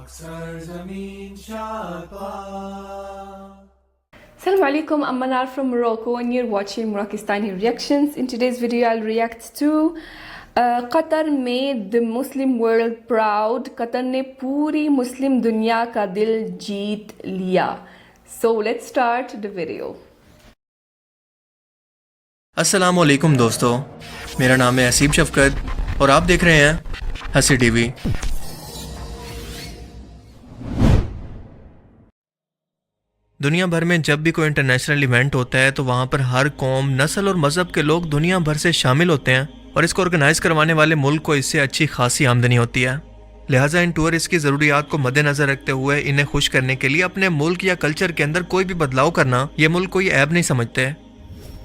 Assalamu alaikum, I'm Manar from Morocco and you're watching Moroccistani Reactions. In today's video I'll react to Qatar made the Muslim world proud. Qatar نے پوری مسلم دنیا کا دل جیت لیا. So let's start the video. السلام علیکم دوستو، میرا نام ہے حسیب شفقت اور آپ دیکھ رہے ہیں ہنسی ٹی وی. دنیا بھر میں جب بھی کوئی انٹرنیشنل ایونٹ ہوتا ہے تو وہاں پر ہر قوم، نسل اور مذہب کے لوگ دنیا بھر سے شامل ہوتے ہیں اور اس کو آرگنائز کروانے والے ملک کو اس سے اچھی خاصی آمدنی ہوتی ہے. لہٰذا ان ٹورسٹ کی ضروریات کو مد نظر رکھتے ہوئے انہیں خوش کرنے کے لیے اپنے ملک یا کلچر کے اندر کوئی بھی بدلاؤ کرنا یہ ملک کوئی عیب نہیں سمجھتے.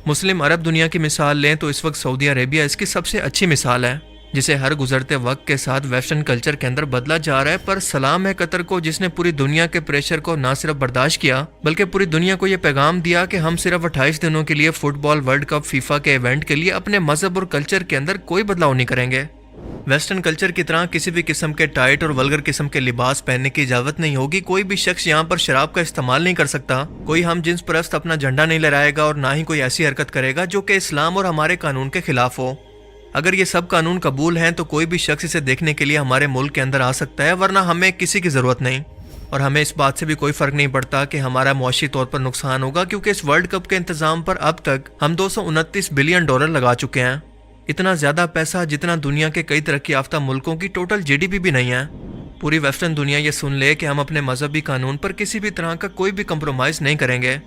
مسلم عرب دنیا کی مثال لیں تو اس وقت سعودی عربیہ اس کی سب سے اچھی مثال ہے، جسے ہر گزرتے وقت کے ساتھ ویسٹرن کلچر کے اندر بدلا جا رہا ہے. پر سلام ہے قطر کو، جس نے پوری دنیا کے پریشر کو نہ صرف برداشت کیا بلکہ پوری دنیا کو یہ پیغام دیا کہ ہم صرف 28 دنوں کے لیے فٹ بال ورلڈ کپ فیفا کے ایونٹ کے لیے اپنے مذہب اور کلچر کے اندر کوئی بدلاؤ نہیں کریں گے. ویسٹرن کلچر کی طرح کسی بھی قسم کے ٹائٹ اور ولگر قسم کے لباس پہننے کی اجازت نہیں ہوگی. کوئی بھی شخص یہاں پر شراب کا استعمال نہیں کر سکتا، کوئی ہم جنس پرست اپنا جھنڈا نہیں لہرائے گا اور نہ ہی کوئی ایسی حرکت کرے گا جو کہ اسلام اور ہمارے قانون کے خلاف ہو. اگر یہ سب قانون قبول ہیں تو کوئی بھی شخص اسے دیکھنے کے لیے ہمارے ملک کے اندر آ سکتا ہے، ورنہ ہمیں کسی کی ضرورت نہیں. اور ہمیں اس بات سے بھی کوئی فرق نہیں پڑتا کہ ہمارا معاشی طور پر نقصان ہوگا، کیونکہ اس ورلڈ کپ کے انتظام پر اب تک ہم $229 بلین لگا چکے ہیں. اتنا زیادہ پیسہ جتنا دنیا کے کئی ترقی یافتہ ملکوں کی ٹوٹل GDP بھی نہیں ہے. پوری ویسٹرن دنیا یہ سن لے کہ ہم اپنے مذہبی قانون پر کسی بھی طرح کا کوئی بھی کمپرومائز نہیں کریں گے.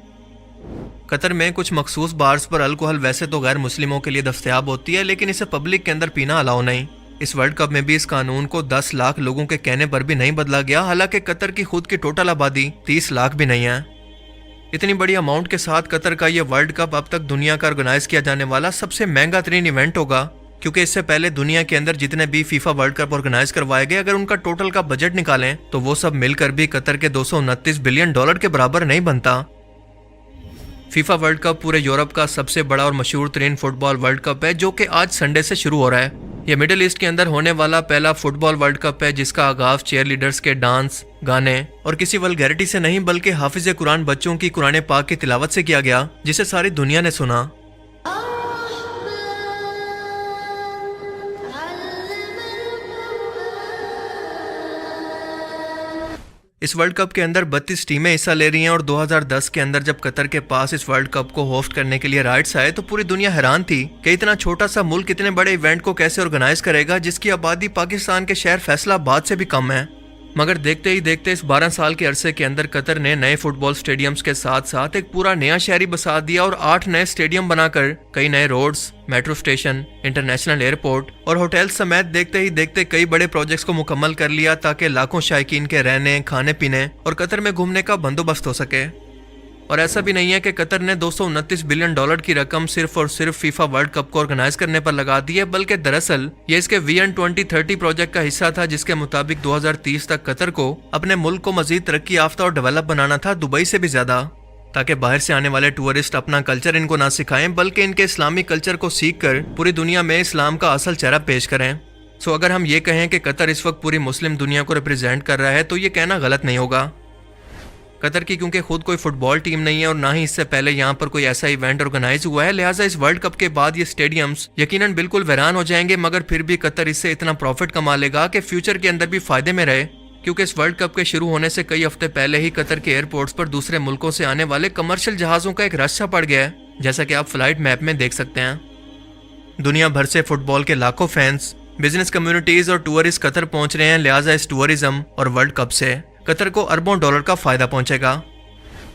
قطر میں کچھ مخصوص بارز پر الکوہل ویسے تو غیر مسلموں کے لیے دستیاب ہوتی ہے، لیکن اسے پبلک کے اندر پینا الاؤ نہیں. اس ورلڈ کپ میں بھی اس قانون کو 10 لاکھ لوگوں کے کہنے پر بھی نہیں بدلا گیا، حالانکہ قطر کی خود کی ٹوٹل آبادی 30 لاکھ بھی نہیں ہے. اتنی بڑی اماؤنٹ کے ساتھ قطر کا یہ ورلڈ کپ اب تک دنیا کا آرگنائز کیا جانے والا سب سے مہنگا ترین ایونٹ ہوگا، کیونکہ اس سے پہلے دنیا کے اندر جتنے بھی فیفا ورلڈ کپ آرگنائز کروائے گئے اگر ان کا ٹوٹل کا بجٹ نکالیں تو وہ سب مل کر بھی قطر کے $229 بلین کے برابر نہیں بنتا. فیفا ورلڈ کپ پورے یورپ کا سب سے بڑا اور مشہور ترین فٹ بال ورلڈ کپ ہے، جو کہ آج سنڈے سے شروع ہو رہا ہے. یہ مڈل ایسٹ کے اندر ہونے والا پہلا فٹ بال ورلڈ کپ ہے جس کا آغاز چیئر لیڈرز کے ڈانس، گانے اور کسی ولگیرٹی سے نہیں بلکہ حافظ قرآن بچوں کی قرآن پاک کی تلاوت سے کیا گیا، جسے ساری دنیا نے سنا. اس ورلڈ کپ کے اندر 32 ٹیمیں حصہ لے رہی ہیں اور 2010 کے اندر جب قطر کے پاس اس ورلڈ کپ کو ہوسٹ کرنے کے لیے رائٹس آئے تو پوری دنیا حیران تھی کہ اتنا چھوٹا سا ملک اتنے بڑے ایونٹ کو کیسے آرگنائز کرے گا، جس کی آبادی پاکستان کے شہر فیصل آباد سے بھی کم ہے. مگر دیکھتے ہی دیکھتے اس 12 سال کے عرصے کے اندر قطر نے نئے فٹ بال سٹیڈیمز کے ساتھ ساتھ ایک پورا نیا شہری بسا دیا اور 8 نئے سٹیڈیم بنا کر کئی نئے roads, metro station, international airport اور ہوٹل سمیت دیکھتے ہی دیکھتے کئی بڑے پروجیکٹس کو مکمل کر لیا تاکہ لاکھوں شائقین کے رہنے، کھانے پینے اور قطر میں گھومنے کا بندوبست ہو سکے. اور ایسا بھی نہیں ہے کہ قطر نے $229 بلین کی رقم صرف اور صرف فیفا ورلڈ کپ کو آرگنائز کرنے پر لگا دی ہے، بلکہ دراصل یہ اس کے VN 2030 پروجیکٹ کا حصہ تھا، جس کے مطابق 2030 تک قطر کو اپنے ملک کو مزید ترقی یافتہ اور ڈیولپ بنانا تھا، دبئی سے بھی زیادہ، تاکہ باہر سے آنے والے ٹورسٹ اپنا کلچر ان کو نہ سکھائیں بلکہ ان کے اسلامی کلچر کو سیکھ کر پوری دنیا میں اسلام کا اصل چہرہ پیش کریں. سو اگر ہم یہ کہیں کہ قطر اس وقت پوری مسلم دنیا کو ریپرزینٹ کر رہا ہے تو یہ کہنا غلط نہیں ہوگا. قطر کی کیونکہ خود کوئی فٹ بال ٹیم نہیں ہے اور نہ ہی اس سے پہلے یہاں پر کوئی ایسا ایونٹ آرگنائز ہوا ہے، لہٰذا اس ورلڈ کپ کے بعد یہ سٹیڈیمز یقیناً بالکل ویران ہو جائیں گے، مگر پھر بھی قطر اس سے اتنا پروفٹ کما لے گا کہ فیوچر کے اندر بھی فائدے میں رہے، کیونکہ اس ورلڈ کپ کے شروع ہونے سے کئی ہفتے پہلے ہی قطر کے ایئرپورٹس پر دوسرے ملکوں سے آنے والے کمرشل جہازوں کا ایک رش سا پڑ گیا ہے، جیسا کہ آپ فلائٹ میپ میں دیکھ سکتے ہیں. دنیا بھر سے فٹ بال کے لاکھوں فینس، بزنس کمیونٹیز اور ٹورسٹ قطر پہنچ رہے ہیں، لہٰذا اس ٹورزم اور ورلڈ کپ سے قطر کو اربوں ڈالر کا فائدہ پہنچے گا.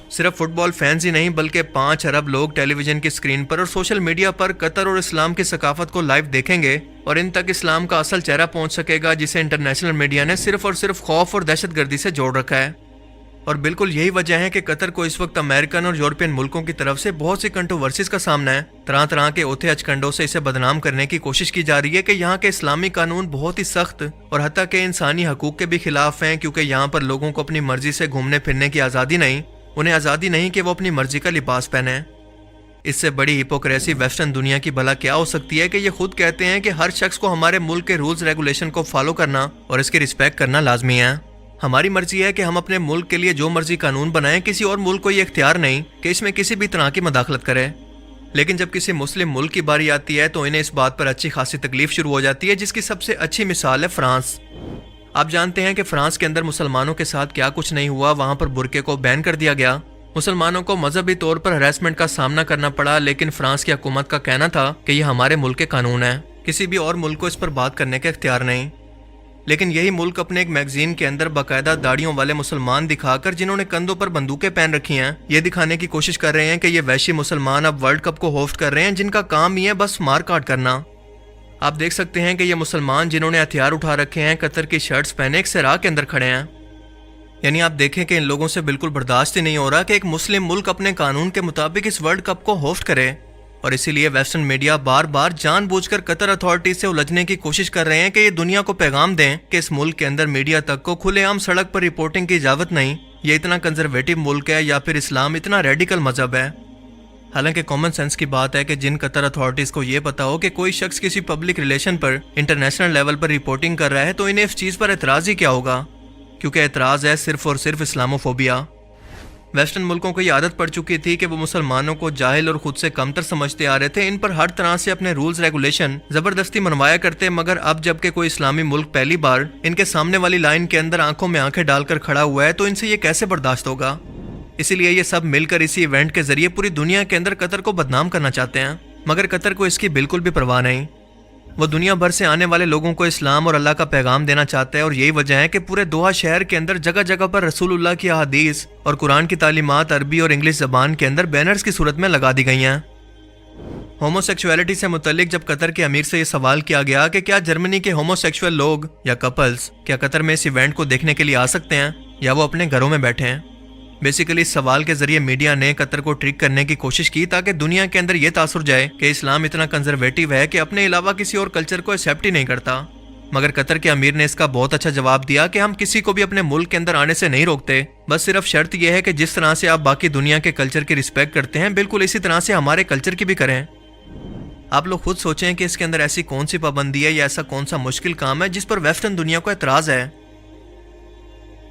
صرف فٹ بال فینز ہی نہیں بلکہ 5 ارب لوگ ٹیلی ویژن کی اسکرین پر اور سوشل میڈیا پر قطر اور اسلام کی ثقافت کو لائیو دیکھیں گے اور ان تک اسلام کا اصل چہرہ پہنچ سکے گا، جسے انٹرنیشنل میڈیا نے صرف اور صرف خوف اور دہشت گردی سے جوڑ رکھا ہے. اور بالکل یہی وجہ ہے کہ قطر کو اس وقت امریکن اور یورپین ملکوں کی طرف سے بہت سی کنٹروورسیز کا سامنا ہے. طرح طرح کے اوتھے اچکنڈوں سے اسے بدنام کرنے کی کوشش کی جا رہی ہے کہ یہاں کے اسلامی قانون بہت ہی سخت اور حتیٰ کہ انسانی حقوق کے بھی خلاف ہیں، کیونکہ یہاں پر لوگوں کو اپنی مرضی سے گھومنے پھرنے کی آزادی نہیں، انہیں آزادی نہیں کہ وہ اپنی مرضی کا لباس پہنیں. اس سے بڑی ہپوکریسی ویسٹرن دنیا کی بھلا کیا ہو سکتی ہے کہ یہ خود کہتے ہیں کہ ہر شخص کو ہمارے ملک کے رولز ریگولیشن کو فالو کرنا اور اس کی رسپیکٹ کرنا لازمی ہے. ہماری مرضی ہے کہ ہم اپنے ملک کے لیے جو مرضی قانون بنائیں, کسی اور ملک کو یہ اختیار نہیں کہ اس میں کسی بھی طرح کی مداخلت کرے. لیکن جب کسی مسلم ملک کی باری آتی ہے تو انہیں اس بات پر اچھی خاصی تکلیف شروع ہو جاتی ہے, جس کی سب سے اچھی مثال ہے فرانس. آپ جانتے ہیں کہ فرانس کے اندر مسلمانوں کے ساتھ کیا کچھ نہیں ہوا. وہاں پر برقعے کو بین کر دیا گیا, مسلمانوں کو مذہبی طور پر ہراسمنٹ کا سامنا کرنا پڑا, لیکن فرانس کی حکومت کا کہنا تھا کہ یہ ہمارے ملک کے قانون ہیں, کسی بھی اور ملک کو اس پر بات کرنے کا اختیار نہیں. لیکن یہی ملک اپنے ایک میگزین کے اندر باقاعدہ داڑھیوں والے مسلمان دکھا کر, جنہوں نے کندھوں پر بندوقیں پہن رکھی ہیں, یہ دکھانے کی کوشش کر رہے ہیں کہ یہ وحشی مسلمان اب ورلڈ کپ کو ہوسٹ کر رہے ہیں, جن کا کام ہی ہے بس مار کاٹ کرنا. آپ دیکھ سکتے ہیں کہ یہ مسلمان جنہوں نے ہتھیار اٹھا رکھے ہیں, قطر کی شرٹس پہنے ایک صحرا کے اندر کھڑے ہیں. یعنی آپ دیکھیں کہ ان لوگوں سے بالکل برداشت ہی نہیں ہو رہا کہ ایک مسلم ملک اپنے قانون کے مطابق اس ورلڈ کپ کو ہوسٹ کرے. اور اسی لیے ویسٹرن میڈیا بار بار جان بوجھ کر قطر اتھارٹیز سے الجھنے کی کوشش کر رہے ہیں کہ یہ دنیا کو پیغام دیں کہ اس ملک کے اندر میڈیا تک کو کھلے عام سڑک پر رپورٹنگ کی اجازت نہیں, یہ اتنا کنزرویٹو ملک ہے یا پھر اسلام اتنا ریڈیکل مذہب ہے. حالانکہ کامن سینس کی بات ہے کہ جن قطر اتھارٹیز کو یہ پتا ہو کہ کوئی شخص کسی پبلک ریلیشن پر انٹرنیشنل لیول پر رپورٹنگ کر رہا ہے تو انہیں اس چیز پر اعتراض ہی کیا ہوگا, کیونکہ اعتراض ہے صرف اور صرف اسلاموفوبیا. ویسٹرن ملکوں کو یہ عادت پڑ چکی تھی کہ وہ مسلمانوں کو جاہل اور خود سے کمتر سمجھتے آ رہے تھے, ان پر ہر طرح سے اپنے رولز ریگولیشن زبردستی منوایا کرتے. مگر اب جب کہ کوئی اسلامی ملک پہلی بار ان کے سامنے والی لائن کے اندر آنکھوں میں آنکھیں ڈال کر کھڑا ہوا ہے تو ان سے یہ کیسے برداشت ہوگا. اسی لیے یہ سب مل کر اسی ایونٹ کے ذریعے پوری دنیا کے اندر قطر کو بدنام کرنا چاہتے ہیں, مگر قطر کو اس کی بالکل بھی پرواہ نہیں. وہ دنیا بھر سے آنے والے لوگوں کو اسلام اور اللہ کا پیغام دینا چاہتا ہے, اور یہی وجہ ہے کہ پورے دوحہ شہر کے اندر جگہ جگہ پر رسول اللہ کی احادیث اور قرآن کی تعلیمات عربی اور انگلش زبان کے اندر بینرز کی صورت میں لگا دی گئی ہیں. ہومو سیکشولیٹی سے متعلق جب قطر کے امیر سے یہ سوال کیا گیا کہ کیا جرمنی کے ہومو سیکشول لوگ یا کپلز کیا قطر میں اس ایونٹ کو دیکھنے کے لیے آ سکتے ہیں یا وہ اپنے گھروں میں بیٹھے ہیں, بیسیکلی اس سوال کے ذریعے میڈیا نے قطر کو ٹرک کرنے کی کوشش کی تاکہ دنیا کے اندر یہ تاثر جائے کہ اسلام اتنا کنزرویٹو ہے کہ اپنے علاوہ کسی اور کلچر کو ایکسیپٹ ہی نہیں کرتا. مگر قطر کے امیر نے اس کا بہت اچھا جواب دیا کہ ہم کسی کو بھی اپنے ملک کے اندر آنے سے نہیں روکتے, بس صرف شرط یہ ہے کہ جس طرح سے آپ باقی دنیا کے کلچر کی رسپیکٹ کرتے ہیں بالکل اسی طرح سے ہمارے کلچر کی بھی کریں. آپ لوگ خود سوچیں کہ اس کے اندر ایسی کون سی پابندی ہے یا ایسا کون سا مشکل کام ہے جس پر ویسٹرن دنیا کو اعتراض ہے.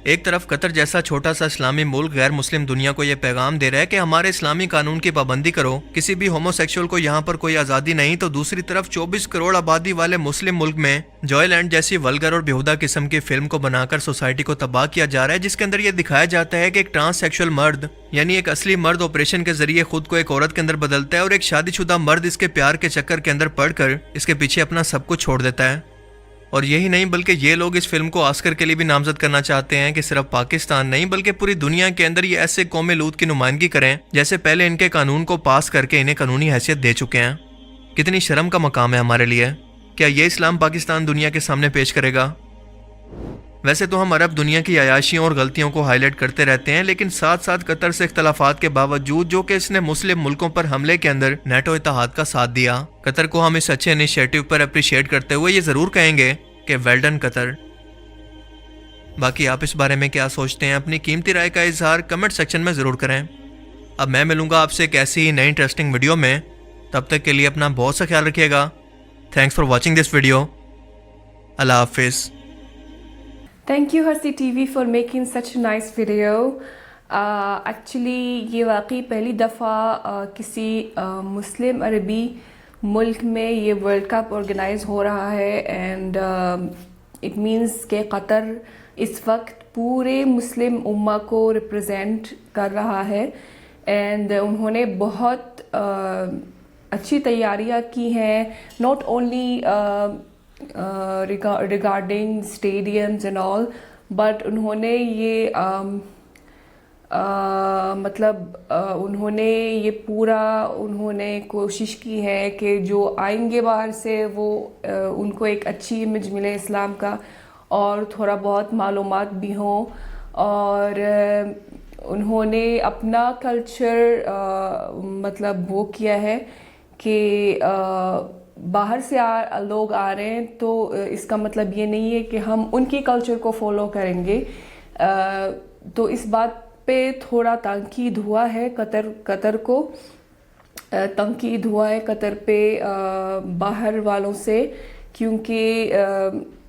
ایک طرف قطر جیسا چھوٹا سا اسلامی ملک غیر مسلم دنیا کو یہ پیغام دے رہا ہے کہ ہمارے اسلامی قانون کی پابندی کرو, کسی بھی ہومو سیکشول کو یہاں پر کوئی آزادی نہیں, تو دوسری طرف 24 کروڑ آبادی والے مسلم ملک میں جوائے لینڈ جیسی ولگر اور بیہودہ قسم کی فلم کو بنا کر سوسائٹی کو تباہ کیا جا رہا ہے, جس کے اندر یہ دکھایا جاتا ہے کہ ایک ٹرانس سیکشول مرد یعنی ایک اصلی مرد آپریشن کے ذریعے خود کو ایک عورت کے اندر بدلتا ہے, اور ایک شادی شدہ مرد اس کے پیار کے چکر کے اندر پڑ کر اس کے پیچھے اپنا سب کچھ چھوڑ دیتا ہے. اور یہی نہیں بلکہ یہ لوگ اس فلم کو آسکر کے لیے بھی نامزد کرنا چاہتے ہیں کہ صرف پاکستان نہیں بلکہ پوری دنیا کے اندر یہ ایسے قوم لوط کی نمائندگی کریں جیسے پہلے ان کے قانون کو پاس کر کے انہیں قانونی حیثیت دے چکے ہیں. کتنی شرم کا مقام ہے ہمارے لیے. کیا یہ اسلام پاکستان دنیا کے سامنے پیش کرے گا؟ ویسے تو ہم عرب دنیا کی عیاشیوں اور غلطیوں کو ہائی لائٹ کرتے رہتے ہیں, لیکن ساتھ ساتھ قطر سے اختلافات کے باوجود جو کہ اس نے مسلم ملکوں پر حملے کے اندر نیٹو اتحاد کا ساتھ دیا, قطر کو ہم اس اچھے انیشیٹو پر اپریشیٹ کرتے ہوئے یہ ضرور کہیں گے کہ ویل ڈن قطر. باقی آپ اس بارے میں کیا سوچتے ہیں؟ اپنی قیمتی رائے کا اظہار کمنٹ سیکشن میں ضرور کریں. اب میں ملوں گا آپ سے ایک ایسی ہی نئی انٹرسٹنگ ویڈیو میں, تب تک کے لیے اپنا بہت سا خیال رکھیے گا. Thanks for watching this video. اللہ حافظ. Thank you Harsi TV for making such a nice video. Actually یہ واقعی پہلی دفعہ کسی مسلم عربی ملک میں یہ ورلڈ کپ آرگنائز ہو رہا ہے, اینڈ اٹ مینس کہ قطر اس وقت پورے مسلم امہ کو ریپرزینٹ کر رہا ہے, اینڈ انہوں نے بہت اچھی تیاریاں کی ہیں, not only regarding stadiums and all, but انہوں نے یہ انہوں نے یہ پورا انہوں نے کوشش کی ہے کہ جو آئیں گے باہر سے وہ ان کو ایک اچھی امیج ملے اسلام کا, اور تھوڑا بہت معلومات بھی ہوں, اور انہوں نے اپنا کلچر وہ کیا ہے کہ باہر سے لوگ آ رہے ہیں تو اس کا مطلب یہ نہیں ہے کہ ہم ان کی کلچر کو فالو کریں گے. تو اس بات پہ تھوڑا تنقید ہوا ہے, قطر کو تنقید ہوا ہے قطر پہ باہر والوں سے, کیونکہ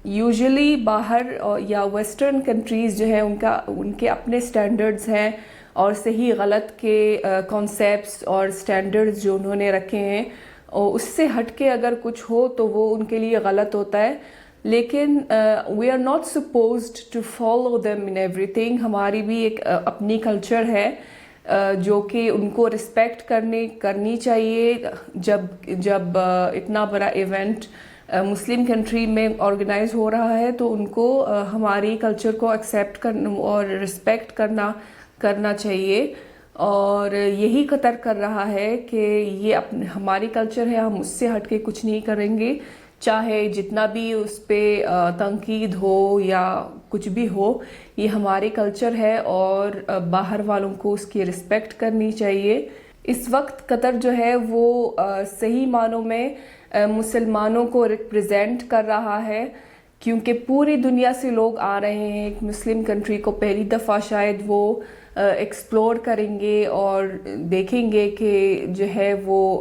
یوزلی باہر یا ویسٹرن کنٹریز جو ہے ان کے اپنے سٹینڈرڈز ہیں اور صحیح غلط کے کانسیپٹس اور سٹینڈرڈز جو انہوں نے رکھے ہیں، اور اس سے ہٹ کے اگر کچھ ہو تو وہ ان کے لیے غلط ہوتا ہے. لیکن we are not supposed to follow them in ایوری تھنگ. ہماری بھی ایک اپنی کلچر ہے جو کہ ان کو رسپیکٹ کرنی چاہیے. جب اتنا بڑا ایونٹ مسلم کنٹری میں آرگنائز ہو رہا ہے تو ان کو ہماری کلچر کو ایکسیپٹ کرنا اور رسپیکٹ کرنا چاہیے. اور یہی قطر کر رہا ہے کہ یہ ہماری کلچر ہے، ہم اس سے ہٹ کے کچھ نہیں کریں گے، چاہے جتنا بھی اس پہ تنقید ہو یا کچھ بھی ہو. یہ ہماری کلچر ہے اور باہر والوں کو اس کی رسپیکٹ کرنی چاہیے. اس وقت قطر جو ہے وہ صحیح معنوں میں مسلمانوں کو ریپرزینٹ کر رہا ہے، کیونکہ پوری دنیا سے لوگ آ رہے ہیں ایک مسلم کنٹری کو پہلی دفعہ شاید وہ ایکسپلور کریں گے اور دیکھیں گے کہ جو ہے وہ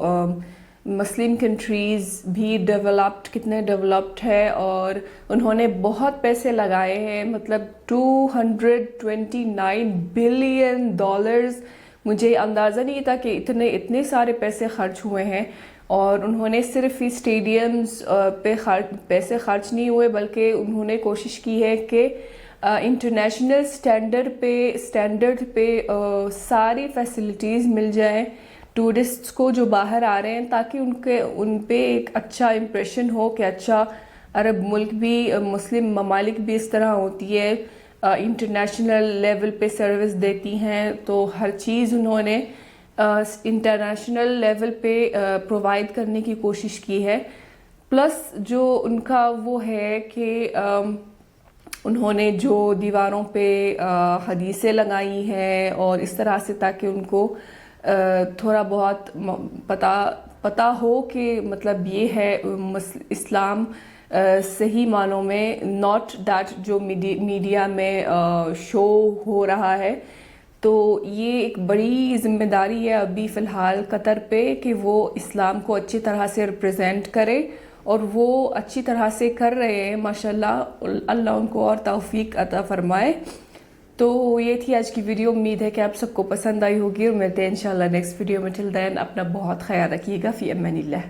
مسلم کنٹریز بھی کتنے ڈیولپڈ ہے. اور انہوں نے بہت پیسے لگائے ہیں، مطلب $229 بلین. مجھے اندازہ نہیں تھا کہ اتنے سارے پیسے خرچ ہوئے ہیں. اور انہوں نے صرف ہی اسٹیڈیمز پہ پیسے خرچ نہیں ہوئے، بلکہ انہوں نے کوشش کی ہے کہ انٹرنیشنل اسٹینڈرڈ پہ ساری فیسلٹیز مل جائیں ٹورسٹس کو جو باہر آ رہے ہیں، تاکہ ان پہ ایک اچھا امپریشن ہو کہ اچھا عرب ملک بھی، مسلم ممالک بھی اس طرح ہوتی ہے، انٹرنیشنل لیول پہ سروس دیتی ہیں. تو ہر چیز انہوں نے انٹرنیشنل لیول پہ پرووائڈ کرنے کی کوشش کی ہے. پلس جو ان کا وہ ہے کہ انہوں نے جو دیواروں پہ حدیثیں لگائی ہیں اور اس طرح سے، تاکہ ان کو تھوڑا بہت پتا ہو کہ مطلب یہ ہے اسلام صحیح معنوں میں، ناٹ دیٹ جو میڈیا میں شو ہو رہا ہے. تو یہ ایک بڑی ذمہ داری ہے ابھی فی الحال قطر پہ کہ وہ اسلام کو اچھی طرح سے ریپرزینٹ کرے، اور وہ اچھی طرح سے کر رہے ہیں ماشاءاللہ. اللہ ان کو اور توفیق عطا فرمائے. تو یہ تھی آج کی ویڈیو. امید ہے کہ آپ سب کو پسند آئی ہوگی، اور ملتے ہیں انشاءاللہ نیکسٹ ویڈیو میں. ٹل دین اپنا بہت خیال رکھیے گا. فی امان اللہ.